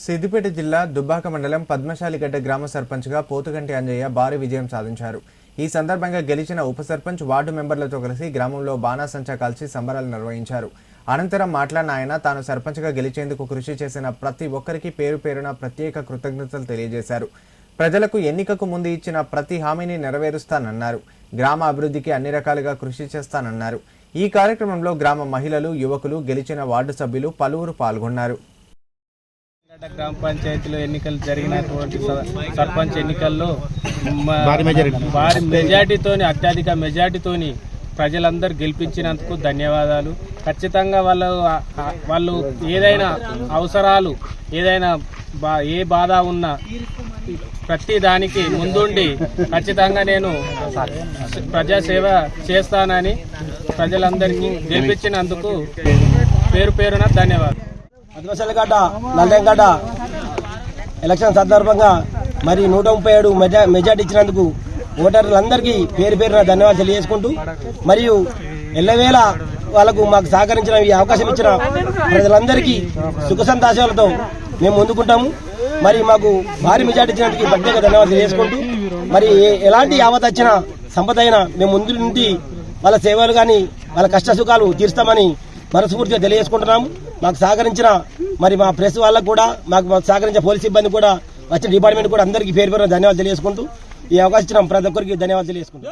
సిద్దిపేట జిల్లా దుబ్బాక మండలం పద్మశాలిగడ్డ గ్రామ సర్పంచ్గా పోతుగంటి అంజయ్య భారీ విజయం సాధించారు. ఈ సందర్భంగా గెలిచిన ఉప సర్పంచ్ వార్డు మెంబర్లతో కలిసి గ్రామంలో బాణాసంచా కాల్చి సంబరాలు నిర్వహించారు. అనంతరం మాట్లాడిన ఆయన తాను సర్పంచ్గా గెలిచేందుకు కృషి చేసిన ప్రతి ఒక్కరికి పేరు పేరున ప్రత్యేక కృతజ్ఞతలు తెలియజేశారు. ప్రజలకు ఎన్నికకు ముందు ఇచ్చిన ప్రతి హామీని నెరవేరుస్తానన్నారు. గ్రామ అభివృద్ధికి అన్ని రకాలుగా కృషి చేస్తానన్నారు. ఈ కార్యక్రమంలో గ్రామ మహిళలు, యువకులు, గెలిచిన వార్డు సభ్యులు పలువురు పాల్గొన్నారు. గ్రామ పంచాయతీలో ఎన్నికలు జరిగినటువంటి సర్పంచ్ ఎన్నికల్లో భారీ మెజార్టీతోని, అత్యధిక మెజార్టీతోని ప్రజలందరూ గెలిపించినందుకు ధన్యవాదాలు. ఖచ్చితంగా వాళ్ళు ఏదైనా అవసరాలు, ఏదైనా ఏ బాధ ఉన్నా ప్రతి దానికి ముందుండి ఖచ్చితంగా నేను ప్రజాసేవ చేస్తానని ప్రజలందరికీ గెలిపించినందుకు పేరు పేరున ధన్యవాదాలు. పద్మశాలిగడ్డ నల్లెంగడ్డ ఎలక్షన్ సందర్భంగా మరి 137 మెజార్టీ ఇచ్చినందుకు ఓటర్లందరికీ పేరు పేరున ధన్యవాదాలు తెలియజేసుకుంటూ, మరియు ఎల్లవేళ వాళ్ళకు మాకు సహకరించిన ఈ అవకాశం ఇచ్చిన ప్రజలందరికీ సుఖ సంతోషాలతో మేము ముందుకుంటాము. మరి మాకు భారీ మెజార్టీ ఇచ్చినందుకు ప్రత్యేక ధన్యవాదాలు తెలియజేసుకుంటూ, మరి ఎలాంటి యావత్ వచ్చిన సంపద అయినా మేము ముందు నుండి వాళ్ళ సేవలు కానీ వాళ్ళ కష్ట సుఖాలు తీరుస్తామని మనస్ఫూర్తిగా తెలియజేసుకుంటున్నాము. మాకు సహకరించిన మరి మా ప్రెస్ వాళ్ళకు కూడా, మాకు సహకరించిన పోలీస్ సిబ్బంది కూడా, వచ్చిన డిపార్ట్మెంట్ కూడా అందరికీ పేరు పేరున ధన్యవాదాలు తెలియజేసుకుంటూ, ఈ అవకాశం ఇచ్చిన ప్రతి ఒక్కరికి ధన్యవాదాలు తెలియజేసుకుంటూ